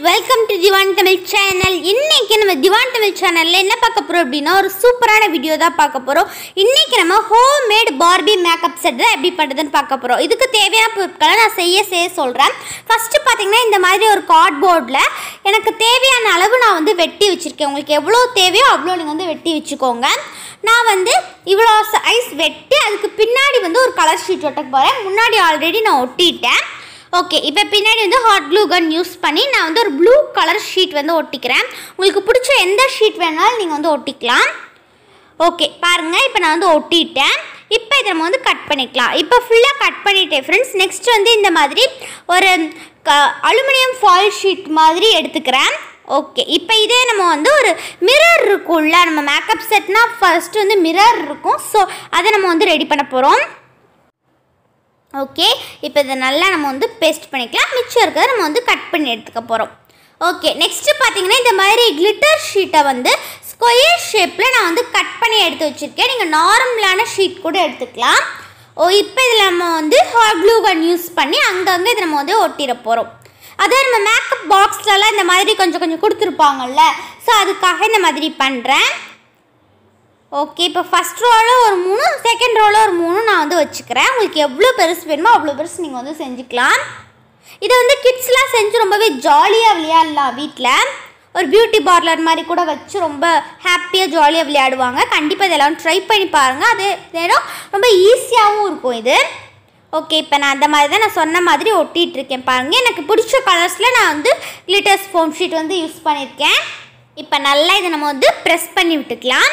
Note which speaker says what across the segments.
Speaker 1: welcome to Divan Tamil channel. இன்னைக்கு நம்ம Divan Tamil channelல என்ன பார்க்க போறோம் அப்படினா ஒரு சூப்பரான வீடியோ தான் பார்க்க போறோம். இன்னைக்கு நம்ம ஹோம்மேட் பார்பி மேக்கப் செட் எப்படி பண்றதுன்னு பார்க்க போறோம். இதுக்கு தேவையான பொருட்களை நான் செய்ய சொல்றேன். ஃபர்ஸ்ட் பாத்தீங்கன்னா இந்த மாதிரி ஒரு கார்ட்போர்ட்ல எனக்கு தேவையான அளவு நான் வந்து வெட்டி வச்சிருக்கேன். உங்களுக்கு எவ்வளவு தேவையோ அவ்வளவு நீங்க வந்து வெட்டி வச்சுக்கோங்க. நான் வந்து இவ்வளோ சைஸ் வெட்டி அதுக்கு பின்னாடி வந்து ஒரு கலர் ஷீட் ஒட்ட போறேன். முன்னாடி ஆல்ரெடி நான் ஒட்டிட்டேன். ஓகே, இப்போ பின்னாடி வந்து ஹாட் க்ளூ கன் யூஸ் பண்ணி நான் வந்து ஒரு ப்ளூ கலர் ஷீட் வந்து ஒட்டிக்கிறேன். உங்களுக்கு பிடிச்ச எந்த ஷீட் வேணாலும் நீங்கள் வந்து ஒட்டிக்கலாம். ஓகே பாருங்கள், இப்போ நான் வந்து ஒட்டிட்டேன். இப்போ இதை நம்ம வந்து கட் பண்ணிக்கலாம். இப்போ ஃபுல்லாக கட் பண்ணிட்டேன் ஃப்ரெண்ட்ஸ். நெக்ஸ்ட் வந்து இந்த மாதிரி ஒரு அலுமினியம் ஃபாயில் ஷீட் மாதிரி எடுத்துக்கிறேன். ஓகே, இப்போ இதே நம்ம வந்து ஒரு மிரர் இருக்கும்ல, நம்ம மேக்கப் செட்னா ஃபர்ஸ்ட் வந்து மிரர் இருக்கும். ஸோ அதை நம்ம வந்து ரெடி பண்ண போகிறோம். ஓகே, இப்போ இதை நல்லா நம்ம வந்து பேஸ்ட் பண்ணிக்கலாம். மிச்சம் இருக்கிறத நம்ம வந்து கட் பண்ணி எடுத்துக்க போகிறோம். ஓகே, நெக்ஸ்ட்டு பார்த்தீங்கன்னா இந்த மாதிரி கிளிட்டர் ஷீட்டை வந்து ஸ்கொயர் ஷேப்பில் நான் வந்து கட் பண்ணி எடுத்து வச்சுருக்கேன். நீங்கள் நார்மலான ஷீட் கூட எடுத்துக்கலாம். இப்போ இதில் நம்ம வந்து ஹாட் க்ளூ கன் யூஸ் பண்ணி அங்கங்கே இதை நம்ம வந்து ஒட்டிட போகிறோம். அதான் நம்ம மேக்கப் பாக்ஸ்லலாம் இந்த மாதிரி கொஞ்சம் கொஞ்சம் கொடுத்துருப்பாங்கல்ல, ஸோ அதுக்காக இந்த மாதிரி பண்ணுறேன். ஓகே, இப்போ ஃபஸ்ட் ரோவில் ஒரு 3, செகண்ட் ரோவில் ஒரு 3 நான் வந்து வச்சுக்கிறேன். உங்களுக்கு எவ்வளோ பெருசு வேணுமோ அவ்வளோ பெருசு நீங்கள் வந்து செஞ்சுக்கலாம். இதை வந்து கிட்ஸ்லாம் செஞ்சு ரொம்பவே ஜாலியாக விளையாடலாம். வீட்டில் ஒரு பியூட்டி பார்லர் மாதிரி கூட வச்சு ரொம்ப ஹாப்பியாக ஜாலியாக விளையாடுவாங்க. கண்டிப்பாக இதெல்லாம் ட்ரை பண்ணி பாருங்கள். அது நேரம் ரொம்ப ஈஸியாகவும் இருக்கும் இது. ஓகே, இப்போ நான் அந்த மாதிரி தான் நான் சொன்ன மாதிரி ஒட்டிகிட்டு இருக்கேன் பாருங்கள். எனக்கு பிடிச்ச கலர்ஸில் நான் வந்து கிளிட்டர்ஸ் ஃபோம் ஷீட் வந்து யூஸ் பண்ணியிருக்கேன். இப்போ நல்லா இதை நம்ம வந்து ப்ரெஸ் பண்ணி விட்டுக்கலாம்.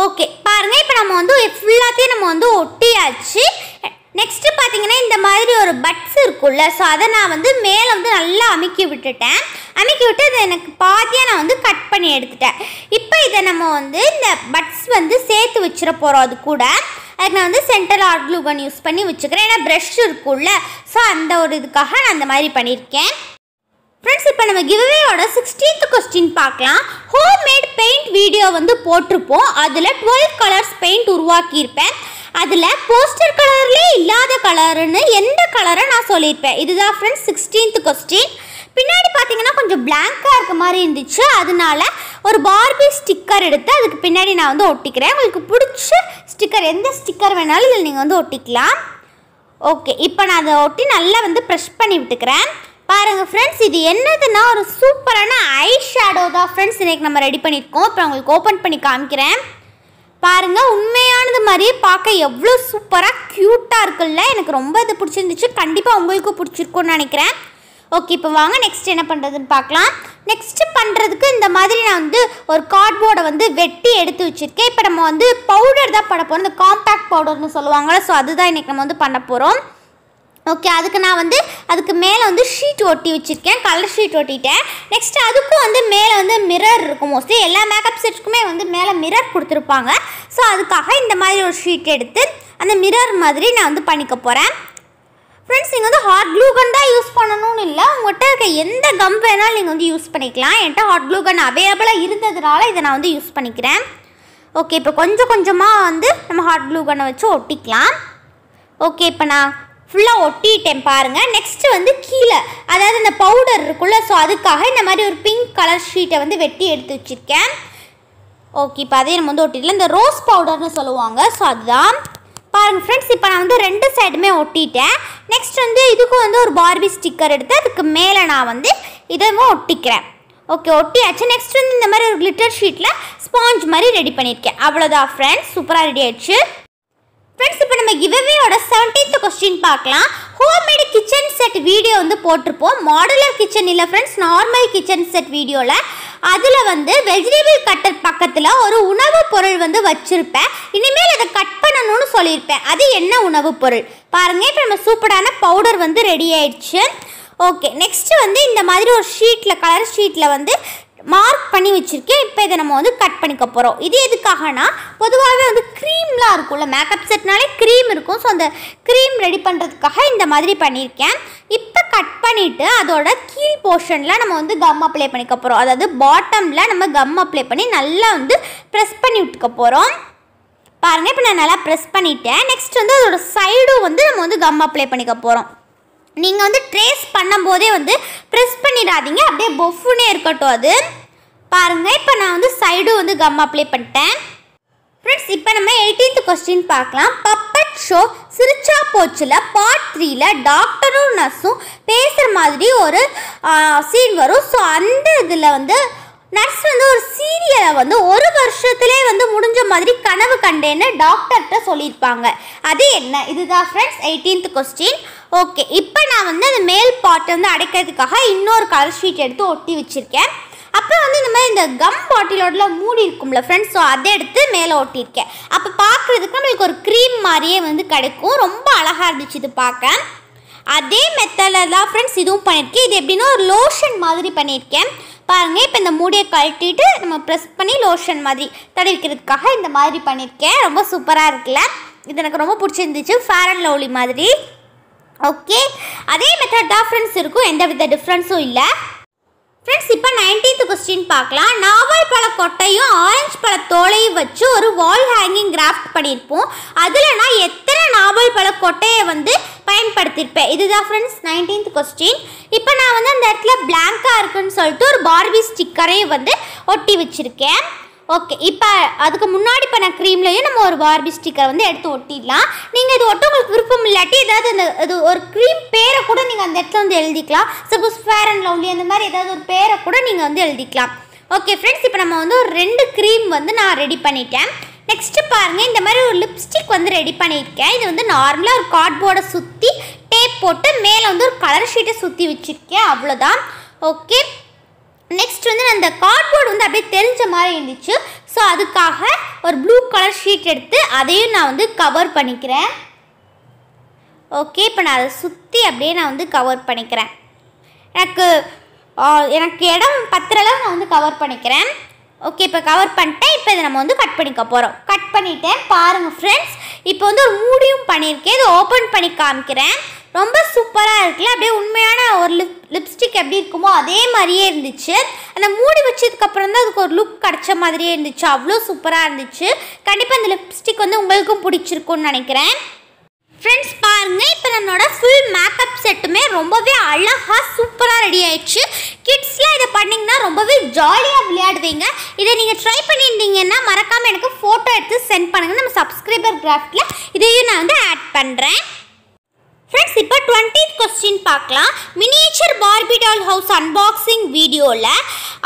Speaker 1: ஓகே பாருங்கள், இப்போ நம்ம வந்து ஃபுல்லாத்தையும் நம்ம வந்து ஒட்டியாச்சு. நெக்ஸ்ட்டு பார்த்தீங்கன்னா இந்த மாதிரி ஒரு பட்ஸ் இருக்குல்ல, ஸோ அதை நான் வந்து மேலே வந்து நல்லா அமுக்கி விட்டுட்டேன். அமுக்கி விட்டு அதை எனக்கு பாதியாக நான் வந்து கட் பண்ணி எடுத்துட்டேன். இப்போ இதை நம்ம வந்து இந்த பட்ஸ் வந்து சேர்த்து வச்சிட போகிறோம். அது கூட அதுக்கு நான் வந்து center hot glue gun use பண்ணி வச்சுக்கிறேன். ஏன்னா ப்ரஷ் இருக்குல்ல, ஸோ அந்த ஒரு இதுக்காக நான் அந்த மாதிரி பண்ணியிருக்கேன். ஃப்ரெண்ட்ஸ், இப்போ நம்ம கிவ்அவேயோட 16th கொஸ்டின் பார்க்கலாம். ஹோம்மேட் பெயிண்ட் வீடியோ வந்து போட்டிருப்போம். அதில் 12 கலர்ஸ் பெயிண்ட் உருவாக்கியிருப்பேன். அதில் போஸ்டர் கலர்லேயே இல்லாத கலருன்னு எந்த கலரை நான் சொல்லியிருப்பேன். இதுதான் ஃப்ரெண்ட்ஸ் 16th கொஸ்டின். பின்னாடி பார்த்தீங்கன்னா கொஞ்சம் பிளாங்காக இருக்க மாதிரி இருந்துச்சு. அதனால ஒரு பார்பி ஸ்டிக்கர் எடுத்து அதுக்கு பின்னாடி நான் வந்து ஒட்டிக்கிறேன். உங்களுக்கு பிடிச்ச ஸ்டிக்கர் எந்த ஸ்டிக்கர் வேணாலும் இதில் நீங்கள் வந்து ஒட்டிக்கலாம். ஓகே, இப்போ நான் அதை ஒட்டி நல்லா வந்து ப்ரெஷ் பண்ணி விட்டுக்கிறேன். பாருங்கள் ஃப்ரெண்ட்ஸ், இது என்னதுன்னா ஒரு சூப்பரான ஐ ஷேடோ தான் ஃப்ரெண்ட்ஸ் இன்றைக்கி நம்ம ரெடி பண்ணியிருக்கோம். இப்போ உங்களுக்கு ஓப்பன் பண்ணி காமிக்கிறேன். பாருங்கள், உண்மையானது மாதிரியே பார்க்க எவ்வளோ சூப்பராக க்யூட்டாக இருக்குல்ல. எனக்கு ரொம்ப இது பிடிச்சிருந்துச்சு. கண்டிப்பாக உங்களுக்கும் பிடிச்சிருக்குன்னு நினைக்கிறேன். ஓகே, இப்போ வாங்க நெக்ஸ்ட் என்ன பண்ணுறதுன்னு பார்க்கலாம். நெக்ஸ்ட்டு பண்ணுறதுக்கு இந்த மாதிரி நான் வந்து ஒரு கார்ட்போர்டை வந்து வெட்டி எடுத்து வச்சுருக்கேன். இப்போ நம்ம வந்து பவுடர் தான் பண்ண போகிறோம். இந்த காம்பேக்ட் பவுடர்னு சொல்லுவாங்கள்ல, ஸோ அதுதான் இன்றைக்கி நம்ம வந்து பண்ண போகிறோம். ஓகே, அதுக்கு நான் வந்து அதுக்கு மேலே வந்து ஷீட் ஒட்டி வச்சுருக்கேன். Colour sheet ஒட்டிட்டேன். நெக்ஸ்ட்டு அதுக்கும் வந்து மேலே வந்து மிரர் இருக்கும். மோஸ்ட்லி எல்லா மேக்கப் செட்ஸ்க்குமே வந்து மேலே மிரர் கொடுத்துருப்பாங்க. ஸோ அதுக்காக இந்த மாதிரி ஒரு ஷீட் எடுத்து அந்த மிரர் மாதிரி நான் வந்து பண்ணிக்க போகிறேன். ஃப்ரெண்ட்ஸ், நீங்கள் வந்து ஹாட் க்ளூ கன் தான் யூஸ் பண்ணணும்னு இல்லை, உங்கள்கிட்ட இருக்க எந்த கம் வேணாலும் நீங்கள் வந்து யூஸ் பண்ணிக்கலாம். என்கிட்ட ஹாட் க்ளூ கன் அவைலபிளாக இருந்ததுனால இதை நான் வந்து யூஸ் பண்ணிக்கிறேன். ஓகே, இப்போ கொஞ்சம் கொஞ்சமாக வந்து நம்ம ஹாட் க்ளூ கன்னை வச்சு ஒட்டிக்கலாம். ஓகே, இப்போ நான் ஃபுல்லாக ஒட்டிட்டேன் பாருங்கள். நெக்ஸ்ட்டு வந்து கீழே அதாவது இந்த பவுடர் இருக்குல்ல, ஸோ அதுக்காக இந்த மாதிரி ஒரு பிங்க் கலர் ஷீட்டை வந்து வெட்டி எடுத்து வச்சுருக்கேன். ஓகே, இப்போ அதே நம்ம வந்து ஒட்டிடலாம். இந்த ரோஸ் பவுடர்னு சொல்லுவாங்க, ஸோ அதுதான். பாருங்கள் ஃப்ரெண்ட்ஸ், இப்போ நான் வந்து 2 சைடுமே ஒட்டிட்டேன். நெக்ஸ்ட் வந்து இதுக்கும் வந்து ஒரு பார்பி ஸ்டிக்கர் எடுத்து அதுக்கு மேலே நான் வந்து இதவும் ஒட்டிக்கிறேன். ஓகே, ஒட்டியாச்சு. நெக்ஸ்ட் வந்து இந்த மாதிரி ஒரு கிளிட்டர் ஷீட்டில் ஸ்பாஞ்ச் மாதிரி ரெடி பண்ணியிருக்கேன். அவ்வளோதான் ஃப்ரெண்ட்ஸ், சூப்பராக ரெடி ஆயிடுச்சு. ஃப்ரெண்ட்ஸ், இப்போ நம்ம கிவ்அவேயோட 17th கொஸ்டின் பார்க்கலாம். ஹோம்மேட் கிச்சன் செட் வீடியோ வந்து போட்டிருப்போம். மாடுலர் கிச்சன் இல்லை ஃப்ரெண்ட்ஸ், நார்மல் கிச்சன் செட் வீடியோவில் அதில் வந்து வெஜிடபிள் கட்டர் பக்கத்தில் ஒரு உணவு பொருள் வந்து வச்சுருப்பேன். இனிமேல் அதை கட் பண்ணணும்னு சொல்லியிருப்பேன். அது என்ன உணவு பொருள் பாருங்கள். இப்போ நம்ம சூப்பரான பவுடர் வந்து ரெடி ஆயிடுச்சு. ஓகே, நெக்ஸ்ட்டு வந்து இந்த மாதிரி ஒரு ஷீட்டில் கலர் ஷீட்டில் வந்து மார்க் பண்ணி வச்சுருக்கேன். இப்போ இதை நம்ம வந்து கட் பண்ணிக்க போகிறோம். இது எதுக்காகனா பொதுவாகவே வந்து க்ரீம்லாம் இருக்கும்ல, மேக்கப் செட்னாலே க்ரீம் இருக்கும். ஸோ அந்த க்ரீம் ரெடி பண்ணுறதுக்காக இந்த மாதிரி பண்ணியிருக்கேன். இப்போ கட் பண்ணிவிட்டு அதோட கீழ் போர்ஷனில் நம்ம வந்து கம் அப்ளை பண்ணிக்க போகிறோம். அதாவது பாட்டமில் நம்ம கம் அப்ளை பண்ணி நல்லா வந்து ப்ரெஸ் பண்ணி விட்டுக்க போகிறோம். பாருங்கள், இப்போ நான் நல்லா ப்ரெஸ் பண்ணிவிட்டேன். நெக்ஸ்ட் வந்து அதோட சைடும் வந்து நம்ம வந்து கம் அப்ளை பண்ணிக்க போகிறோம். நீங்கள் வந்து ட்ரேஸ் பண்ணும்போதே வந்து ப்ரெஸ் பண்ணிடாதீங்க, அப்படியே பொஃப்னே இருக்கட்டும். அது பாருங்கள். இப்போ நான் வந்து சைடும் வந்து கம் அப்ளை பண்ணிட்டேன். ஃப்ரெண்ட்ஸ், இப்போ நம்ம 18th கொஸ்டின் பார்க்கலாம். பப்பட் ஷோ சிரிச்சா போச்சுல பார்ட் 3ல டாக்டரும் நர்ஸும் பேசுகிற மாதிரி ஒரு சீன் வரும். ஸோ அந்த இதில் வந்து நர்ஸ் வந்து ஒரு சீரியலை வந்து 1 வருஷத்துலேயே வந்து முடிஞ்ச மாதிரி கனவு கண்டேன்னு டாக்டர்கிட்ட சொல்லியிருப்பாங்க. அது என்ன? இதுதான் ஃப்ரெண்ட்ஸ் 18th கொஸ்டின். ஓகே, இப்போ நான் வந்து அந்த மேல் பாட்டை வந்து அடைக்கிறதுக்காக இன்னொரு கலர் ஷீட் எடுத்து ஒட்டி வச்சுருக்கேன். அப்புறம் வந்து இந்த மாதிரி இந்த கம் பாட்டிலோட மூடி இருக்கும்ல ஃப்ரெண்ட்ஸ், ஸோ அதை எடுத்து மேலே ஒட்டியிருக்கேன். அப்போ பார்க்குறதுக்கு நம்மளுக்கு ஒரு க்ரீம் மாதிரியே வந்து கிடைக்கும். ரொம்ப அழகாக இருந்துச்சு இது பார்க்க. அதே மெத்தடில் தான் ஃப்ரெண்ட்ஸ் இதுவும் பண்ணியிருக்கேன். இது எப்படின்னா ஒரு லோஷன் மாதிரி பண்ணியிருக்கேன் பாருங்கள். இப்போ இந்த மூடியை கழட்டிட்டு நம்ம ப்ரெஸ் பண்ணி லோஷன் மாதிரி தடவிக்கிறதுக்காக இந்த மாதிரி பண்ணியிருக்கேன். ரொம்ப சூப்பராக இருக்குல்ல? இது எனக்கு ரொம்ப பிடிச்சிருந்துச்சு, ஃபேர் அண்ட் லவ்லி மாதிரி. ஓகே, அதே மெத்தட் தான் ஃப்ரெண்ட்ஸ் இருக்கும், எந்த வித டிஃப்ரென்ஸும் இல்லை. ஃப்ரெண்ட்ஸ், இப்போ 19th கொஸ்டின் பார்க்கலாம். நாவல் பழ கொட்டையும் ஆரஞ்சு பழ தோலையும் வச்சு ஒரு வால் ஹேங்கிங் கிராஃப்ட் பண்ணியிருப்போம். அதில் நான் எத்தனை நாவல் பழ கொட்டையை வந்து பயன்படுத்தியிருப்பேன். இதுதான் ஃப்ரெண்ட்ஸ் 19th கொஸ்டின். இப்போ நான் வந்து அந்த இடத்துல பிளாங்காக இருக்குன்னு சொல்லிட்டு ஒரு பார்பி ஸ்டிக்கரையும் வந்து ஒட்டி வச்சுருக்கேன். ஓகே, இப்போ அதுக்கு முன்னாடி இப்போ நான் க்ரீம்லையும் நம்ம ஒரு பார்பி ஸ்டிக்கரை வந்து எடுத்து ஒட்டிடலாம். நீங்கள் இது ஒட்ட உங்களுக்கு விருப்பம் இல்லாட்டி ஏதாவது அந்த இது ஒரு க்ரீம் பேரை கூட நீங்கள் அந்த இடத்துல வந்து எழுதிக்கலாம். சப்போஸ் ஃபேர் அண்ட் லவ்லி அந்த மாதிரி ஏதாவது ஒரு பேரை கூட நீங்கள் வந்து எழுதிக்கலாம். ஓகே ஃப்ரெண்ட்ஸ், இப்போ நம்ம வந்து ஒரு 2 க்ரீம் வந்து நான் ரெடி பண்ணிட்டேன். நெக்ஸ்ட்டு பாருங்கள், இந்த மாதிரி ஒரு லிப்ஸ்டிக் வந்து ரெடி பண்ணியிருக்கேன். இது வந்து நார்மலாக ஒரு கார்ட்போர்டை சுற்றி டேப் போட்டு மேலே வந்து ஒரு கலர் ஷீட்டை சுற்றி வச்சுருக்கேன், அவ்வளோதான். ஓகே, நெக்ஸ்ட் வந்து அந்த கார்ட்போர்டு வந்து அப்படியே தெரிஞ்ச மாதிரி இருந்துச்சு. ஸோ அதுக்காக ஒரு ப்ளூ கலர் ஷீட் எடுத்து அதையும் நான் வந்து கவர் பண்ணிக்கிறேன். ஓகே, இப்போ நான் அதை சுற்றி அப்படியே நான் வந்து கவர் பண்ணிக்கிறேன். எனக்கு இடம் பத்திரளவு நான் வந்து கவர் பண்ணிக்கிறேன். ஓகே, இப்போ கவர் பண்ணிட்டேன். இப்போ இதை நம்ம வந்து கட் பண்ணிக்க போகிறோம். கட் பண்ணிட்டேன் பாருங்கள் ஃப்ரெண்ட்ஸ். இப்போ வந்து ஒரு மூடியும் பண்ணியிருக்கேன். இதை ஓப்பன் பண்ணி காமிக்கிறேன். ரொம்ப சூப்பராக இருக்குல்ல? அப்படியே உண்மையான ஒரு லிப்ஸ்டிக் எப்படி இருக்குமோ அதே மாதிரியே இருந்துச்சு. அந்த மூடி வச்சதுக்கப்புறம் தான் அதுக்கு ஒரு லுக் கிடச்ச மாதிரியே இருந்துச்சு. அவ்வளோ சூப்பராக இருந்துச்சு. கண்டிப்பாக அந்த லிப்ஸ்டிக் வந்து உங்களுக்கும் பிடிச்சிருக்குன்னு நினைக்கிறேன். ஃப்ரெண்ட்ஸ் பாருங்கள், இப்போ நம்மளோட ஃபுல் மேக்கப் செட்டுமே ரொம்பவே அழகாக சூப்பராக ரெடி ஆயிடுச்சு. கிட்ஸ்லாம் இதை பண்ணிங்கன்னா ரொம்பவே ஜாலியாக விளையாடுவீங்க. இதை நீங்கள் ட்ரை பண்ணியிருந்தீங்கன்னா மறக்காமல் எனக்கு ஃபோட்டோ எடுத்து சென்ட் பண்ணுங்கள். நம்ம சப்ஸ்கிரைபர் கிராஃப்டில் இதையும் நான் வந்து ஆட் பண்ணுறேன். ஃப்ரெண்ட்ஸ், இப்போ 20th கொஸ்டின் பார்க்கலாம். Miniature Barbie doll house unboxing வீடியோவில்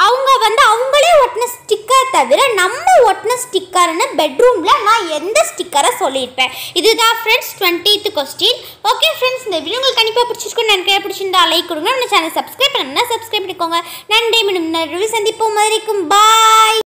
Speaker 1: அவங்க வந்து அவங்களே ஒட்டின ஸ்டிக்கர் தவிர நம்ம ஒட்டின ஸ்டிக்கர்னு பெட்ரூமில் நான் எந்த ஸ்டிக்கரை சொல்லியிருப்பேன். இதுதான் friends 20th question. Okay friends, இந்த வீடியோ உங்களுக்கு கண்டிப்பாக பிடிச்சிருக்குன்னு எனக்கு பிடிச்சிருந்தா லைக் கொடுங்க. நம்ம சேனல் சப்ஸ்கிரைப் பண்ணுங்கன்னா சப்ஸ்கிரைப் பண்ணிக்கோங்க. நன்றி, மீண்டும் ரிவ்யூ சந்திப்போம். வரைக்கும் பாய்.